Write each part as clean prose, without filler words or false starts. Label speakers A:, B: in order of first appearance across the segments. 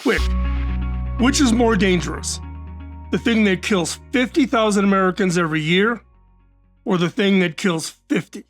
A: Quick, which is more dangerous? The thing that kills 50,000 Americans every year, or the thing that kills 50?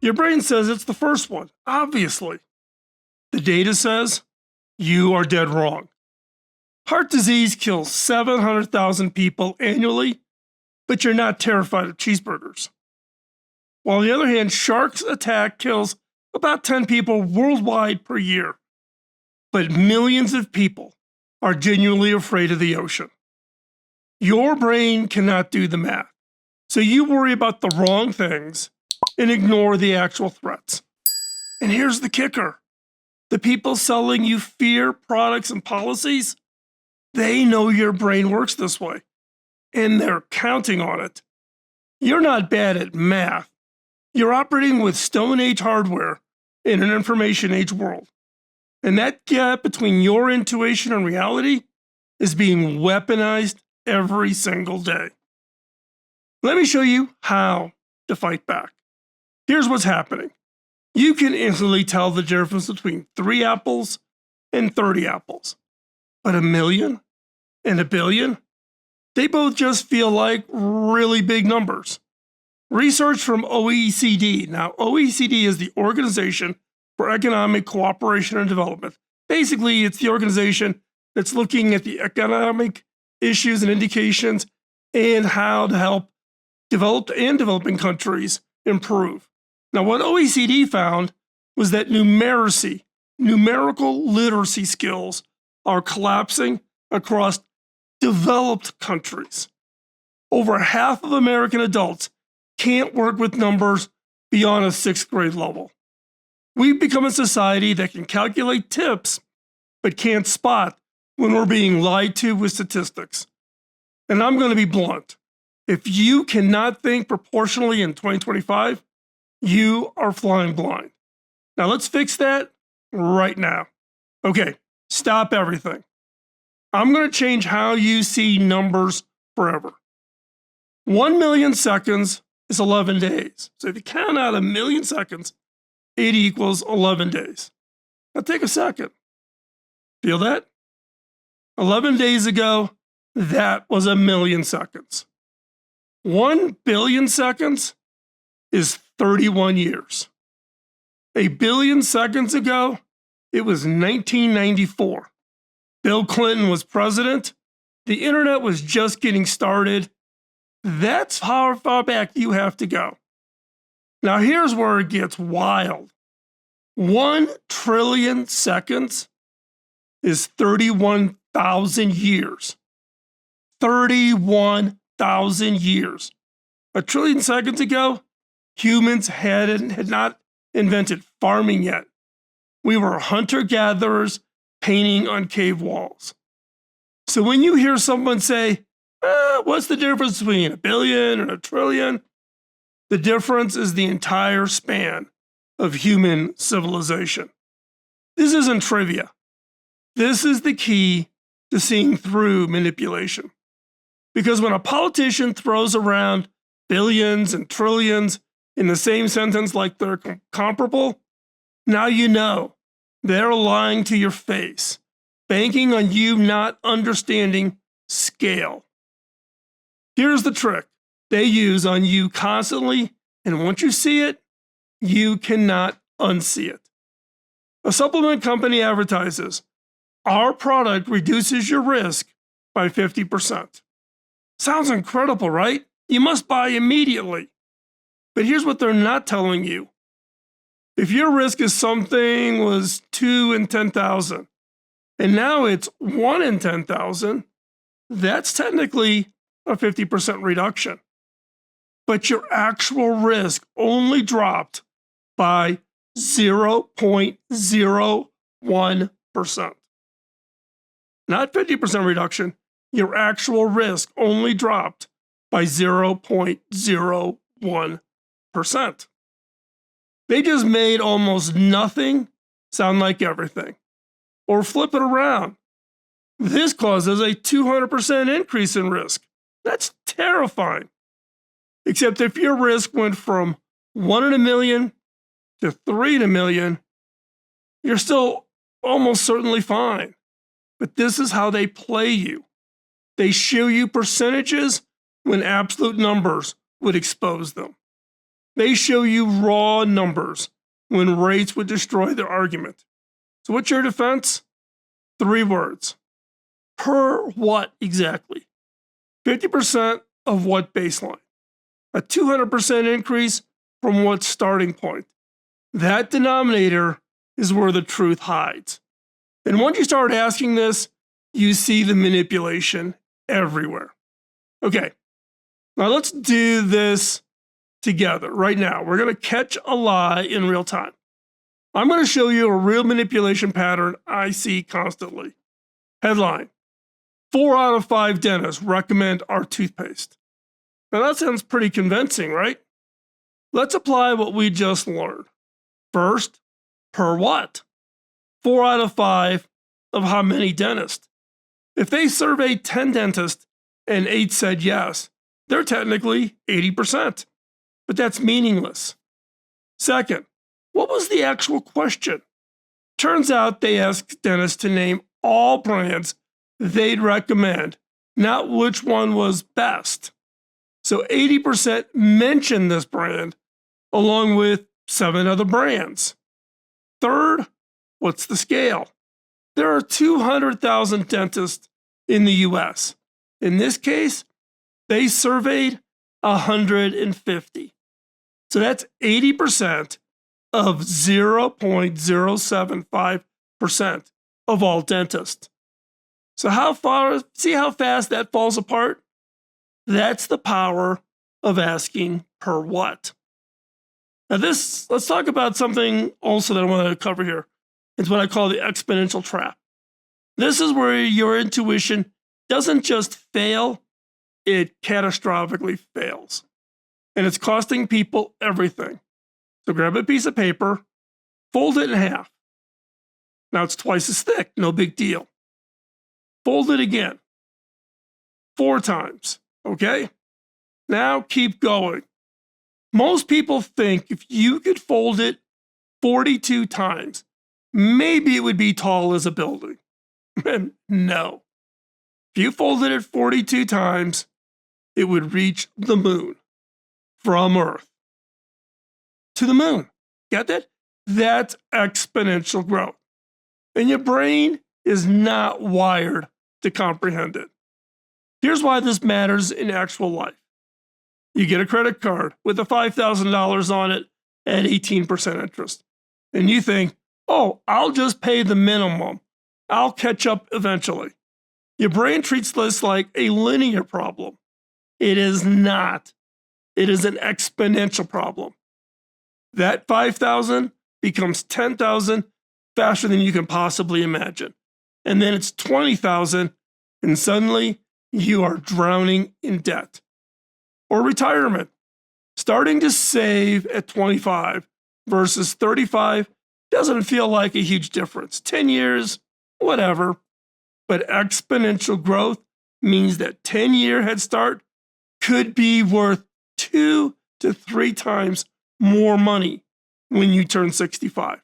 A: Your brain says it's the first one, obviously. The data says you are dead wrong. Heart disease kills 700,000 people annually, but you're not terrified of cheeseburgers. While on the other hand, shark's attack kills about 10 people worldwide per year, but millions of people are genuinely afraid of the ocean. Your brain cannot do the math, so you worry about the wrong things and ignore the actual threats. And here's the kicker. The people selling you fear products and policies, they know your brain works this way, and they're counting on it. You're not bad at math. You're operating with Stone Age hardware in an information age world. And that gap between your intuition and reality is being weaponized every single day. Let me show you how to fight back. Here's what's happening. You can instantly tell the difference between 3 apples and 30 apples. But 1,000,000 and 1,000,000,000, they both just feel like really big numbers. Research from OECD. Now, OECD is the Organization for Economic Cooperation and Development. Basically, it's the organization that's looking at the economic issues and indications and how to help developed and developing countries improve. Now, what OECD found was that numerical literacy skills are collapsing across developed countries. Over half of American adults can't work with numbers beyond a 6th grade level. We've become a society that can calculate tips, but can't spot when we're being lied to with statistics. And I'm going to be blunt. If you cannot think proportionally in 2025, you are flying blind. Now let's fix that right now. Okay, stop everything. I'm going to change how you see numbers forever. 1,000,000 seconds is 11 days. So if you count out 1,000,000 seconds, 80 equals 11 days. Now take a second. Feel that? 11 days ago, that was 1,000,000 seconds. 1,000,000,000 seconds is 31 years. 1,000,000,000 seconds ago, it was 1994. Bill Clinton was president. The internet was just getting started. That's how far back you have to go. Now here's where it gets wild. 1 trillion seconds is 31,000 years. 31,000 years. A trillion seconds ago, humans had not invented farming yet. We were hunter-gatherers painting on cave walls. So when you hear someone say, what's the difference between 1,000,000,000 and 1,000,000,000,000? The difference is the entire span of human civilization. This isn't trivia. This is the key to seeing through manipulation. Because when a politician throws around billions and trillions in the same sentence like they're comparable, now you know they're lying to your face, banking on you not understanding scale. Here's the trick they use on you constantly, and once you see it, you cannot unsee it. A supplement company advertises, our product reduces your risk by 50%. Sounds incredible, right? You must buy immediately. But here's what they're not telling you. If your risk is something was 2 in 10,000, and now it's 1 in 10,000, that's technically a 50% reduction. But your actual risk only dropped by 0.01%. Not 50% reduction, your actual risk only dropped by 0.01%. They just made almost nothing sound like everything. Or flip it around. This causes a 200% increase in risk. That's terrifying. Except if your risk went from 1 in a million to 3 in a million, you're still almost certainly fine. But this is how they play you. They show you percentages when absolute numbers would expose them. They show you raw numbers when rates would destroy their argument. So what's your defense? 3 words. Per what exactly? 50% of what baseline? A 200% increase from what starting point? That denominator is where the truth hides. And once you start asking this, you see the manipulation everywhere. Okay, now let's do this together right now. We're going to catch a lie in real time. I'm going to show you a real manipulation pattern I see constantly. Headline: 4 out of 5 dentists recommend our toothpaste. Now that sounds pretty convincing, right? Let's apply what we just learned. First, per what? 4 out of 5 of how many dentists? If they surveyed 10 dentists and 8 said yes, they're technically 80%. But that's meaningless. Second, what was the actual question? Turns out they asked dentists to name all brands they'd recommend, not which one was best. So 80% mentioned this brand along with 7 other brands. Third, what's the scale? There are 200,000 dentists in the US. In this case, they surveyed 150. So that's 80% of 0.075% of all dentists. So see how fast that falls apart? That's the power of asking per what. Now let's talk about something also that I want to cover here. It's what I call the exponential trap. This is where your intuition doesn't just fail, it catastrophically fails. And it's costing people everything. So grab a piece of paper, fold it in half. Now it's twice as thick, no big deal. Fold it again, 4 times, okay? Now keep going. Most people think if you could fold it 42 times, maybe it would be tall as a building. No. If you folded it 42 times, it would reach the moon from Earth to the moon. Got that? That's exponential growth. And your brain is not wired to comprehend it. Here's why this matters in actual life. You get a credit card with a $5,000 on it at 18% interest. And you think, oh, I'll just pay the minimum. I'll catch up eventually. Your brain treats this like a linear problem. It is not. It is an exponential problem. That 5,000 becomes 10,000 faster than you can possibly imagine. And then it's 20,000, and suddenly you are drowning in debt. Or retirement. Starting to save at 25 versus 35 doesn't feel like a huge difference. 10 years, whatever. But exponential growth means that 10-year head start could be worth 2 to 3 times more money when you turn 65.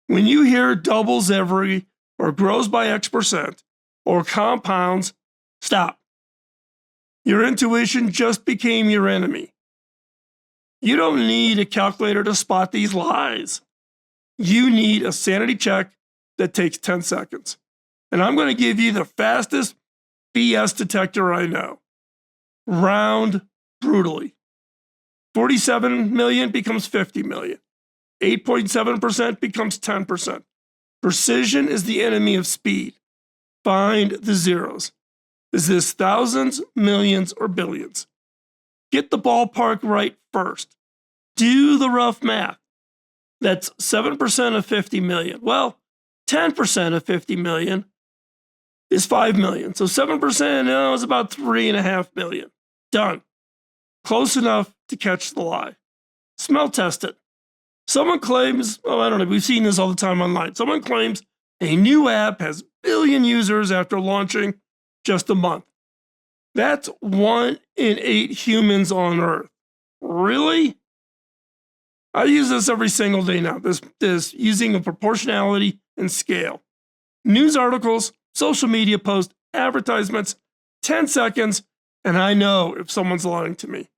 A: When you hear doubles every, or grows by X%, or compounds, stop. Your intuition just became your enemy. You don't need a calculator to spot these lies. You need a sanity check that takes 10 seconds. And I'm going to give you the fastest BS detector I know. Round brutally. 47 million becomes 50 million. 8.7% becomes 10%. Precision is the enemy of speed. Find the zeros. Is this thousands, millions, or billions? Get the ballpark right first. Do the rough math. That's 7% of 50 million. Well, 10% of 50 million is 5 million. So 7% is about 3.5 million. Done. Close enough to catch the lie. Smell test it. Someone claims, I don't know, we've seen this all the time online. Someone claims a new app has billion users after launching just a month. That's 1 in 8 humans on Earth. Really? I use this every single day now, this using a proportionality and scale. News articles social media posts, advertisements, 10 seconds, and I know if someone's lying to me.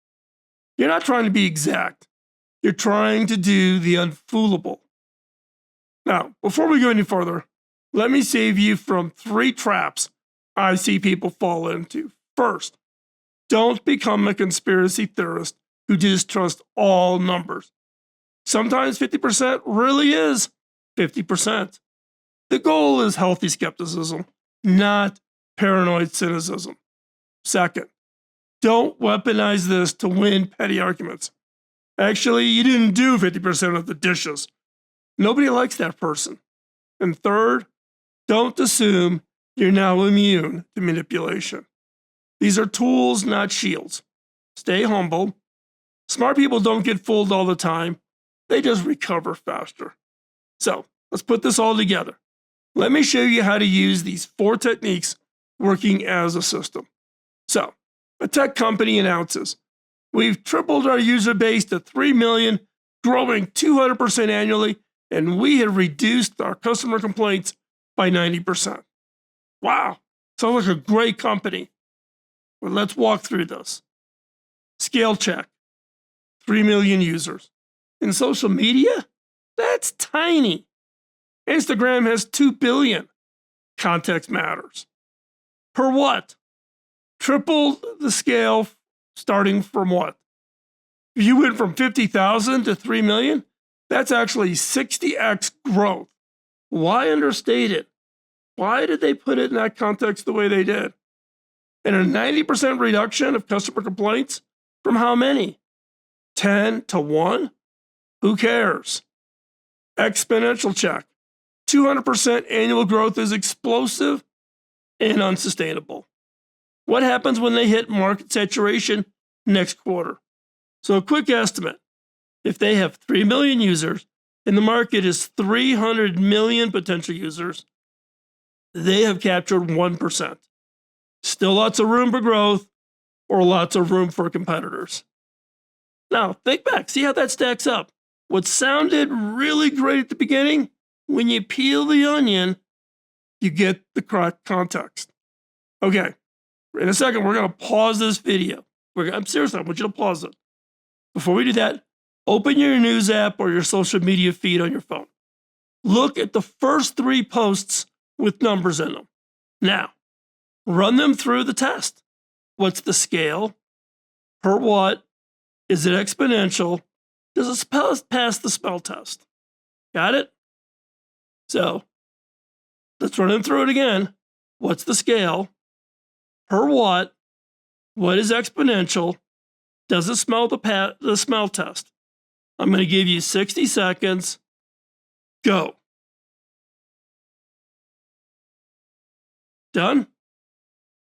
A: You're not trying to be exact. You're trying to do the unfoolable. Now, before we go any further, let me save you from 3 traps I see people fall into. First, don't become a conspiracy theorist who distrusts all numbers. Sometimes 50% really is 50%. The goal is healthy skepticism, not paranoid cynicism. Second, don't weaponize this to win petty arguments. Actually, you didn't do 50% of the dishes. Nobody likes that person. And third, don't assume you're now immune to manipulation. These are tools, not shields. Stay humble. Smart people don't get fooled all the time. They just recover faster. So let's put this all together. Let me show you how to use these 4 techniques working as a system. So, a tech company announces, we've tripled our user base to 3 million, growing 200% annually, and we have reduced our customer complaints by 90%. Wow, sounds like a great company. Well, let's walk through this. Scale check, 3 million users. In social media, that's tiny. Instagram has 2 billion. Context matters. Per what? Triple the scale starting from what? If you went from 50,000 to 3 million, that's actually 60x growth. Why understate it? Why did they put it in that context the way they did? And a 90% reduction of customer complaints from how many? 10 to 1? Who cares? Exponential check. 200% annual growth is explosive and unsustainable. What happens when they hit market saturation next quarter? So a quick estimate. If they have 3 million users and the market is 300 million potential users, they have captured 1%. Still lots of room for growth or lots of room for competitors. Now, think back, see how that stacks up. What sounded really great at the beginning, when you peel the onion, you get the correct context. Okay, in a second, we're going to pause this video. I'm serious, I want you to pause it. Before we do that, open your news app or your social media feed on your phone. Look at the first 3 posts with numbers in them. Now, run them through the test. What's the scale? Per what? Is it exponential? Does it pass the spell test? Got it? So, let's run them through it again. What's the scale? Per what? What is exponential? Does it smell the smell test? I'm going to give you 60 seconds. Go. Done?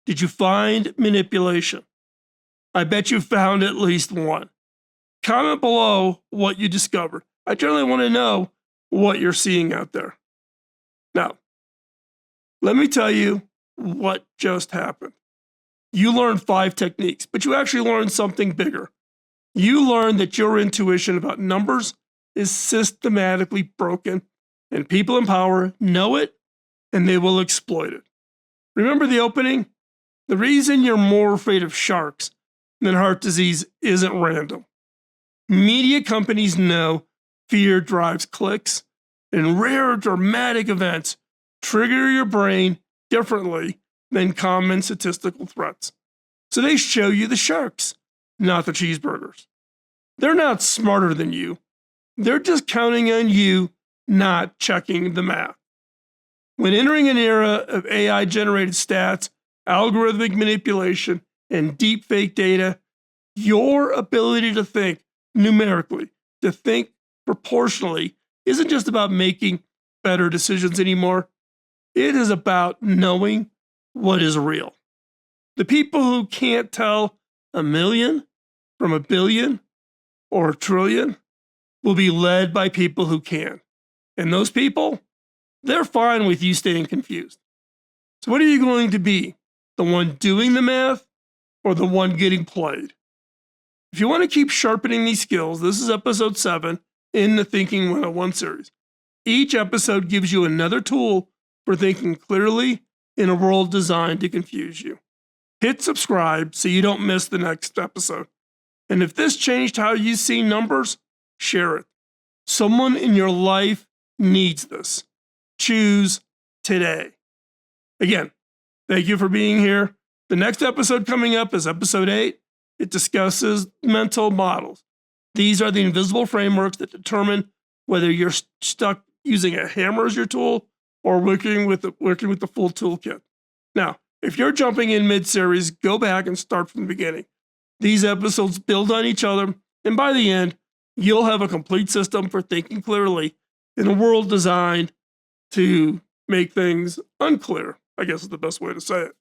A: Did you find manipulation? I bet you found at least one. Comment below what you discovered. I generally want to know what you're seeing out there. Now, let me tell you what just happened. You learned 5 techniques, but you actually learned something bigger. You learned that your intuition about numbers is systematically broken, and people in power know it, and they will exploit it. Remember the opening? The reason you're more afraid of sharks than heart disease isn't random. Media companies know fear drives clicks, and rare dramatic events trigger your brain differently than common statistical threats. So they show you the sharks, not the cheeseburgers. They're not smarter than you. They're just counting on you not checking the math. When entering an era of AI-generated stats, algorithmic manipulation, and deepfake data, your ability to think numerically, to think proportionally, isn't just about making better decisions anymore. It is about knowing what is real. The people who can't tell a million from a billion or a trillion will be led by people who can. And those people, they're fine with you staying confused. So what are you going to be? The one doing the math or the one getting played? If you want to keep sharpening these skills, this is episode 7 in the Thinking 101 series. Each episode gives you another tool for thinking clearly in a world designed to confuse you. Hit subscribe so you don't miss the next episode. And if this changed how you see numbers, share it. Someone in your life needs this. Choose today. Again, thank you for being here. The next episode coming up is episode 8. It discusses mental models. These are the invisible frameworks that determine whether you're stuck using a hammer as your tool or working with the full toolkit. Now, if you're jumping in mid-series, go back and start from the beginning. These episodes build on each other, and by the end, you'll have a complete system for thinking clearly in a world designed to make things unclear, I guess is the best way to say it.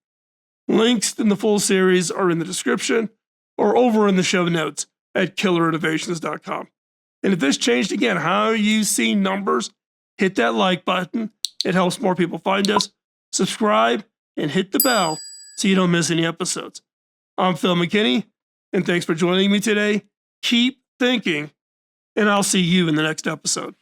A: Links in the full series are in the description or over in the show notes at killerinnovations.com. And if this changed again how you see numbers, hit that like button. It helps more people find us. Subscribe and hit the bell so you don't miss any episodes. I'm Phil McKinney, and thanks for joining me today. Keep thinking, and I'll see you in the next episode.